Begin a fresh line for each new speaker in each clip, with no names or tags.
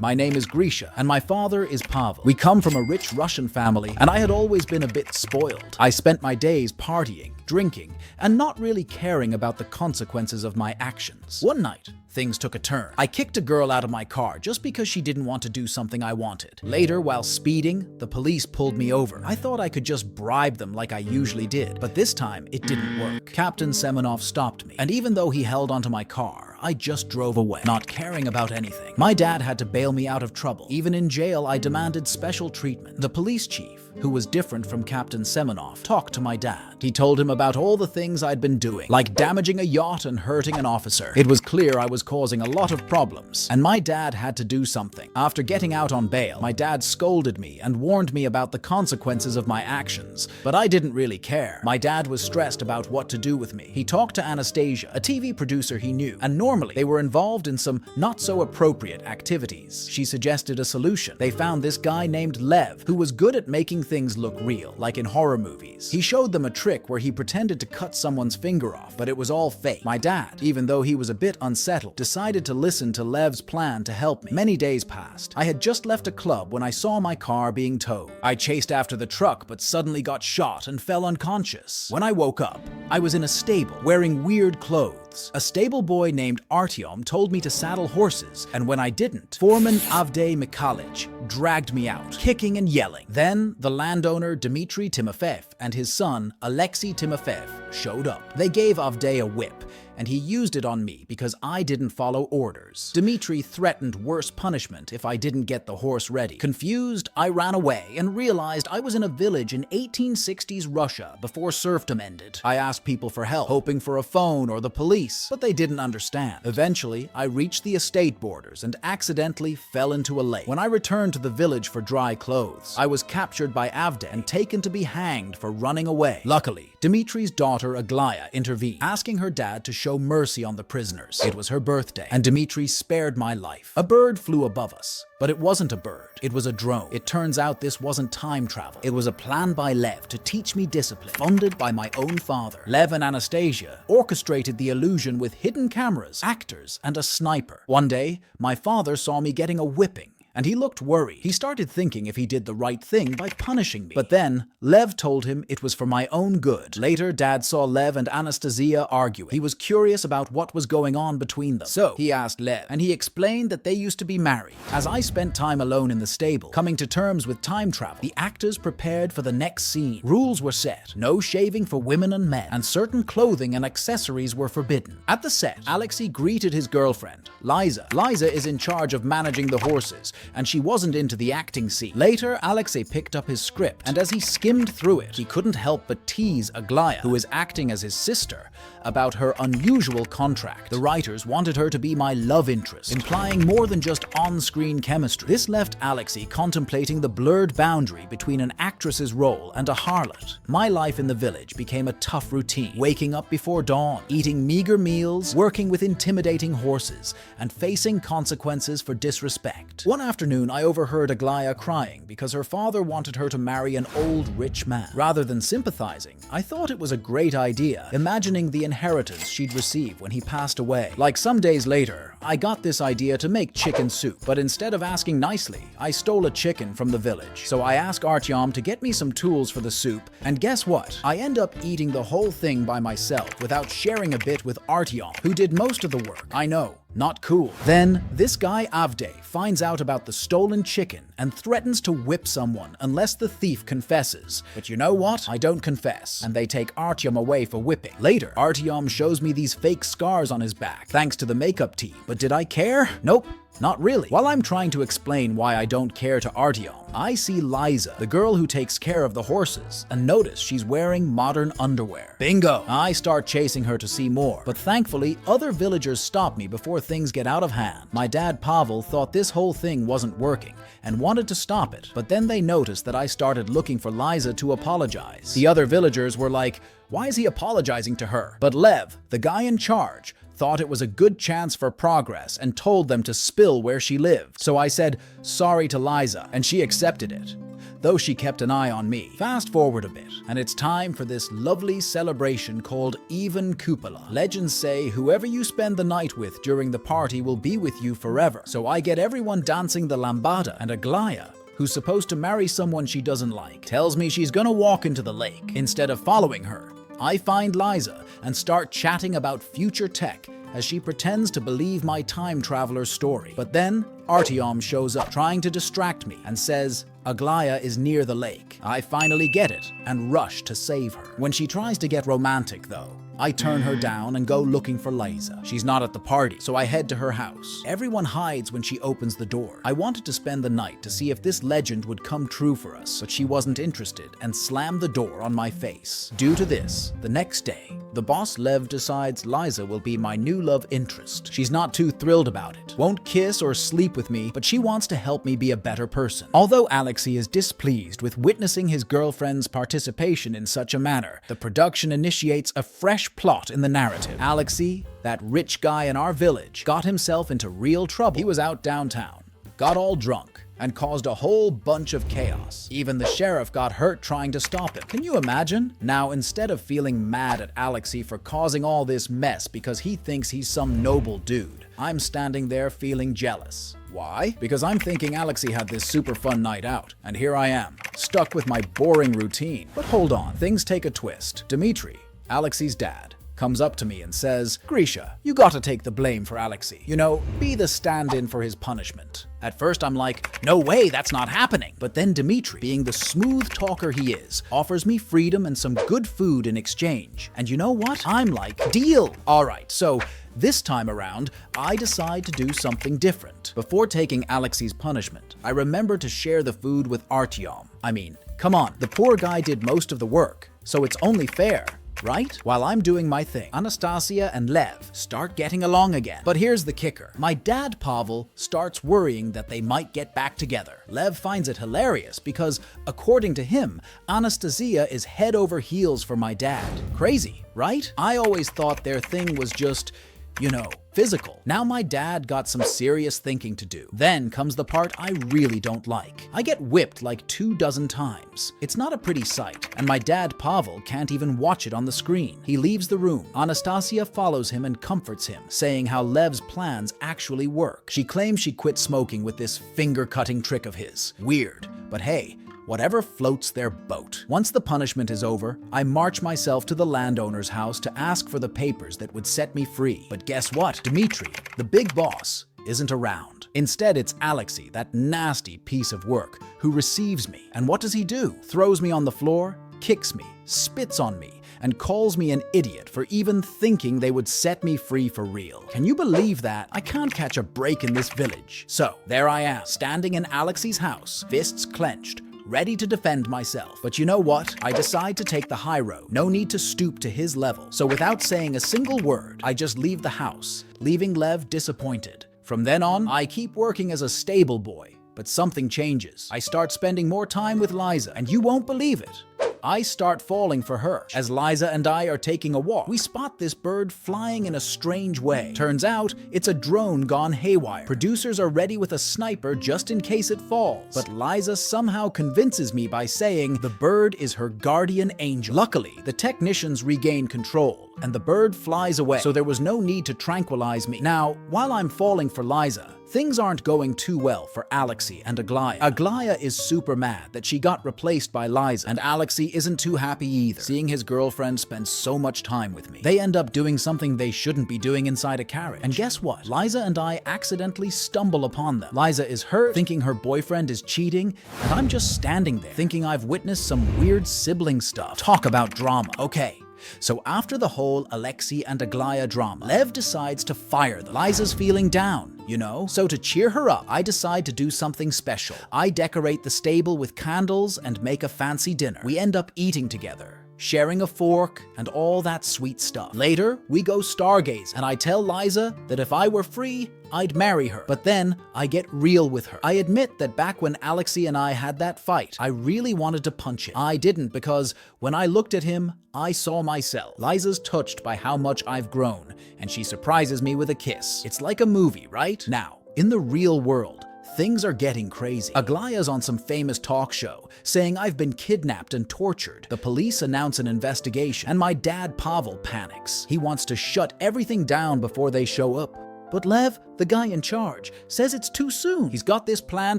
My name is Grisha, and my father is Pavel. We come from a rich Russian family, and I had always been a bit spoiled. I spent my days partying, drinking, and not really caring about the consequences of my actions. One night, things took a turn. I kicked a girl out of my car just because she didn't want to do something I wanted. Later, while speeding, the police pulled me over. I thought I could just bribe them like I usually did, but this time it didn't work. Captain Semenov stopped me, and even though he held onto my car, I just drove away, not caring about anything. My dad had to bail me out of trouble. Even in jail, I demanded special treatment. The police chief, who was different from Captain Semenov, talked to my dad. He told him about all the things I'd been doing, like damaging a yacht and hurting an officer. It was clear I was causing a lot of problems, and my dad had to do something. After getting out on bail, my dad scolded me and warned me about the consequences of my actions, but I didn't really care. My dad was stressed about what to do with me. He talked to Anastasia, a TV producer he knew, and normally they were involved in some not-so-appropriate activities. She suggested a solution. They found this guy named Lev, who was good at making things look real, like in horror movies. He showed them a trick where he pretended to cut someone's finger off, but it was all fake. My dad, even though he was a bit unsettled, decided to listen to Lev's plan to help me. Many days passed. I had just left a club when I saw my car being towed. I chased after the truck, but suddenly got shot and fell unconscious. When I woke up, I was in a stable, wearing weird clothes. A stable boy named Artyom told me to saddle horses, and when I didn't, Foreman Avdei Mikhalich dragged me out, kicking and yelling. Then, the landowner Dmitry Timofeyev and his son Alexei Timofeyev showed up. They gave Avdei a whip, and he used it on me because I didn't follow orders. Dmitry threatened worse punishment if I didn't get the horse ready. Confused, I ran away and realized I was in a village in 1860s Russia before serfdom ended. I asked people for help, hoping for a phone or the police, but they didn't understand. Eventually, I reached the estate borders and accidentally fell into a lake. When I returned to the village for dry clothes, I was captured by Avdei and taken to be hanged for running away. Luckily, Dmitry's daughter Aglaya intervened, asking her dad to show mercy on the prisoners. It was her birthday, and Dmitry spared my life. A bird flew above us, but it wasn't a bird. It was a drone. It turns out this wasn't time travel. It was a plan by Lev to teach me discipline, funded by my own father. Lev and Anastasia orchestrated the illusion with hidden cameras, actors, and a sniper. One day, my father saw me getting a whipping, and he looked worried. He started thinking if he did the right thing by punishing me. But then, Lev told him it was for my own good. Later, Dad saw Lev and Anastasia arguing. He was curious about what was going on between them. So, he asked Lev, and he explained that they used to be married. As I spent time alone in the stable, coming to terms with time travel, the actors prepared for the next scene. Rules were set. No shaving for women and men, and certain clothing and accessories were forbidden. At the set, Alexei greeted his girlfriend, Liza. Liza is in charge of managing the horses, and she wasn't into the acting scene. Later, Alexei picked up his script, and as he skimmed through it, he couldn't help but tease Aglaya, who is acting as his sister, about her unusual contract. The writers wanted her to be my love interest, implying more than just on-screen chemistry. This left Alexei contemplating the blurred boundary between an actress's role and a harlot. My life in the village became a tough routine, waking up before dawn, eating meager meals, working with intimidating horses, and facing consequences for disrespect. One afternoon, I overheard Aglaya crying because her father wanted her to marry an old rich man. Rather than sympathizing, I thought it was a great idea, imagining the inheritance she'd receive when he passed away. Like some days later, I got this idea to make chicken soup, but instead of asking nicely, I stole a chicken from the village. So I asked Artyom to get me some tools for the soup, and guess what? I end up eating the whole thing by myself without sharing a bit with Artyom, who did most of the work. I know. Not cool. Then, this guy Avdei finds out about the stolen chicken and threatens to whip someone unless the thief confesses. But you know what? I don't confess, and they take Artyom away for whipping. Later, Artyom shows me these fake scars on his back, thanks to the makeup team. But did I care? Nope. Not really. While I'm trying to explain why I don't care to Artyom, I see Liza, the girl who takes care of the horses, and notice she's wearing modern underwear. Bingo! I start chasing her to see more, but thankfully, other villagers stop me before things get out of hand. My dad Pavel thought this whole thing wasn't working and wanted to stop it, but then they noticed that I started looking for Liza to apologize. The other villagers were like, why is he apologizing to her? But Lev, the guy in charge, thought it was a good chance for progress and told them to spill where she lived. So I said sorry to Liza, and she accepted it. though she kept an eye on me. Fast forward a bit, and it's time for this lovely celebration called Even Cupola. Legends say whoever you spend the night with during the party will be with you forever. So I get everyone dancing the lambada, and Aglaya, who's supposed to marry someone she doesn't like, tells me she's gonna walk into the lake. Instead of following her, I find Liza and start chatting about future tech as she pretends to believe my time traveler's story. But then Artyom shows up trying to distract me and says Aglaya is near the lake. I finally get it and rush to save her. When she tries to get romantic though, I turn her down and go looking for Liza. She's not at the party, so I head to her house. Everyone hides when she opens the door. I wanted to spend the night to see if this legend would come true for us, but she wasn't interested and slammed the door on my face. Due to this, the next day, the boss Lev decides Liza will be my new love interest. She's not too thrilled about it, won't kiss or sleep with me, but she wants to help me be a better person. Although Alexei is displeased with witnessing his girlfriend's participation in such a manner, the production initiates a fresh plot in the narrative. Alexei, that rich guy in our village, got himself into real trouble. He was out downtown, got all drunk, and caused a whole bunch of chaos. Even the sheriff got hurt trying to stop him. Can you imagine? Now, instead of feeling mad at Alexei for causing all this mess because he thinks he's some noble dude, I'm standing there feeling jealous. Why? Because I'm thinking Alexei had this super fun night out, and here I am, stuck with my boring routine. But hold on, things take a twist. Dmitry, Alexei's dad, comes up to me and says, Grisha, you gotta take the blame for Alexei. You know, be the stand-in for his punishment. At first I'm like, no way, that's not happening. But then Dmitry, being the smooth talker he is, offers me freedom and some good food in exchange. And you know what? I'm like, deal! Alright, so this time around, I decide to do something different. Before taking Alexei's punishment, I remember to share the food with Artyom. I mean, come on, the poor guy did most of the work, so it's only fair, right? While I'm doing my thing, Anastasia and Lev start getting along again. But here's the kicker. My dad, Pavel, starts worrying that they might get back together. Lev finds it hilarious because, according to him, Anastasia is head over heels for my dad. Crazy, right? I always thought their thing was just, you know, physical. Now my dad got some serious thinking to do. Then comes the part I really don't like. I get whipped like 24 times. It's not a pretty sight, and my dad Pavel can't even watch it on the screen. He leaves the room. Anastasia follows him and comforts him, saying how Lev's plans actually work. She claims she quit smoking with this finger-cutting trick of his. Weird, but hey, whatever floats their boat. Once the punishment is over, I march myself to the landowner's house to ask for the papers that would set me free. But guess what? Dmitry, the big boss, isn't around. Instead, it's Alexei, that nasty piece of work, who receives me. And what does he do? Throws me on the floor, kicks me, spits on me, and calls me an idiot for even thinking they would set me free for real. Can you believe that? I can't catch a break in this village. So, there I am, standing in Alexei's house, fists clenched, ready to defend myself. But you know what? I decide to take the high road. No need to stoop to his level. So without saying a single word, I just leave the house, leaving Lev disappointed. From then on, I keep working as a stable boy. But something changes. I start spending more time with Liza, and you won't believe it. I start falling for her. As Liza and I are taking a walk, we spot this bird flying in a strange way. Turns out, it's a drone gone haywire. Producers are ready with a sniper just in case it falls. But Liza somehow convinces me by saying the bird is her guardian angel. Luckily, the technicians regain control, and the bird flies away, so there was no need to tranquilize me. Now, while I'm falling for Liza, things aren't going too well for Alexei and Aglaya. Aglaya is super mad that she got replaced by Liza, and Alexei isn't too happy either, seeing his girlfriend spend so much time with me. They end up doing something they shouldn't be doing inside a carriage. And guess what? Liza and I accidentally stumble upon them. Liza is hurt, thinking her boyfriend is cheating, and I'm just standing there, thinking I've witnessed some weird sibling stuff. Talk about drama. Okay. So after the whole Alexei and Aglaya drama, Lev decides to fire them. Liza's feeling down, you know? So to cheer her up, I decide to do something special. I decorate the stable with candles and make a fancy dinner. We end up eating together, sharing a fork, and all that sweet stuff. Later, we go stargaze, and I tell Liza that if I were free, I'd marry her. But then, I get real with her. I admit that back when Alexei and I had that fight, I really wanted to punch him. I didn't, because when I looked at him, I saw myself. Liza's touched by how much I've grown, and she surprises me with a kiss. It's like a movie, right? Now, in the real world, things are getting crazy. Aglaya's on some famous talk show, saying I've been kidnapped and tortured. The police announce an investigation, and my dad Pavel panics. He wants to shut everything down before they show up. But Lev, the guy in charge, says it's too soon. He's got this plan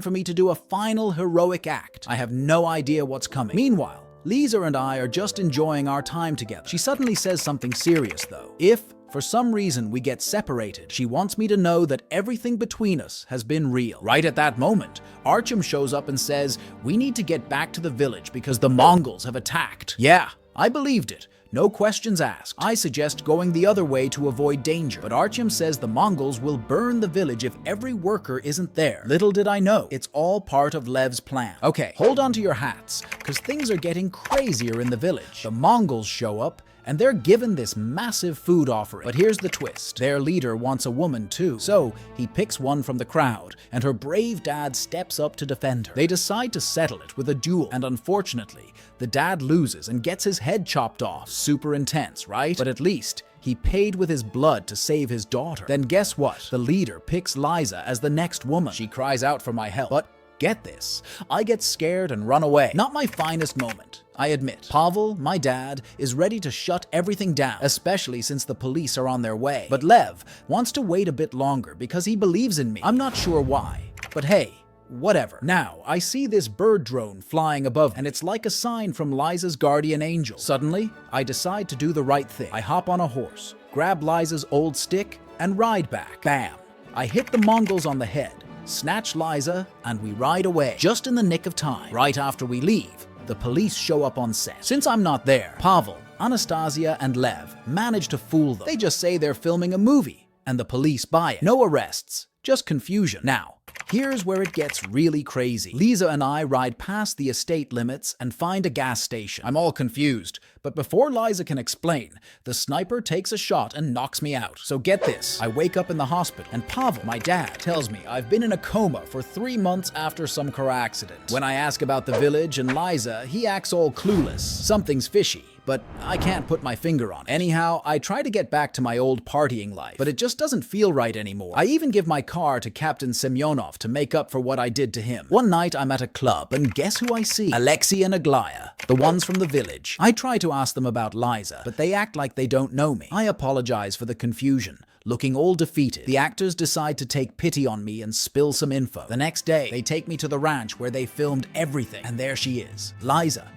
for me to do a final heroic act. I have no idea what's coming. Meanwhile, Lisa and I are just enjoying our time together. She suddenly says something serious though. If, for some reason, we get separated, she wants me to know that everything between us has been real. Right at that moment, Artyom shows up and says, we need to get back to the village because the Mongols have attacked. Yeah, I believed it. No questions asked. I suggest going the other way to avoid danger, but Artyom says the Mongols will burn the village if every worker isn't there. Little did I know, it's all part of Lev's plan. Okay, hold on to your hats, because things are getting crazier in the village. The Mongols show up, and they're given this massive food offering. But here's the twist. Their leader wants a woman too. So he picks one from the crowd, and her brave dad steps up to defend her. They decide to settle it with a duel, and unfortunately, the dad loses and gets his head chopped off. Super intense, right? But at least he paid with his blood to save his daughter. Then guess what? The leader picks Liza as the next woman. She cries out for my help. But get this, I get scared and run away. Not my finest moment, I admit. Pavel, my dad, is ready to shut everything down, especially since the police are on their way. But Lev wants to wait a bit longer because he believes in me. I'm not sure why, but hey, whatever. Now, I see this bird drone flying above, and it's like a sign from Liza's guardian angel. Suddenly, I decide to do the right thing. I hop on a horse, grab Liza's old stick, and ride back. Bam! I hit the Mongols on the head, snatch Liza, and we ride away. Just in the nick of time. Right after we leave, the police show up on set. Since I'm not there, Pavel, Anastasia, and Lev manage to fool them. They just say they're filming a movie, and the police buy it. No arrests, just confusion. Now, here's where it gets really crazy. Lisa and I ride past the estate limits and find a gas station. I'm all confused, but before Liza can explain, the sniper takes a shot and knocks me out. So get this, I wake up in the hospital, and Pavel, my dad, tells me I've been in a coma for 3 months after some car accident. When I ask about the village and Liza, he acts all clueless. Something's fishy, but I can't put my finger on it. Anyhow, I try to get back to my old partying life, but it just doesn't feel right anymore. I even give my car to Captain Semyonov to make up for what I did to him. One night I'm at a club, and guess who I see? Alexei and Aglaya, the ones from the village. I try to ask them about Liza, but they act like they don't know me. I apologize for the confusion. Looking all defeated, the actors decide to take pity on me and spill some info. The next day, they take me to the ranch where they filmed everything, and there she is, Liza.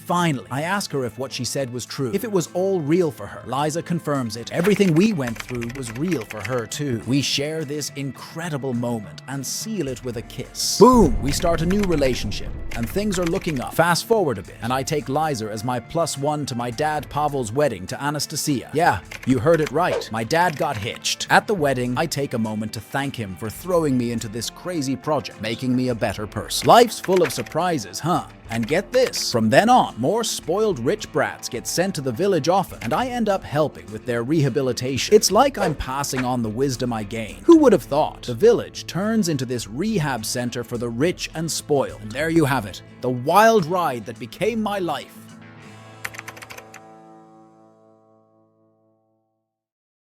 Finally, I ask her if what she said was true, if it was all real for her. Liza confirms it. Everything we went through was real for her too. We share this incredible moment and seal it with a kiss. Boom! We start a new relationship, and things are looking up. Fast forward a bit, and I take Liza as my +1 to my dad Pavel's wedding to Anastasia. Yeah, you heard it right. My dad got hitched. At the wedding, I take a moment to thank him for throwing me into this crazy project, making me a better person. Life's full of surprises, huh? And get this, from then on, more spoiled rich brats get sent to the village often, and I end up helping with their rehabilitation. It's like I'm passing on the wisdom I gained. Who would have thought? The village turns into this rehab center for the rich and spoiled. And there you have it, the wild ride that became my life.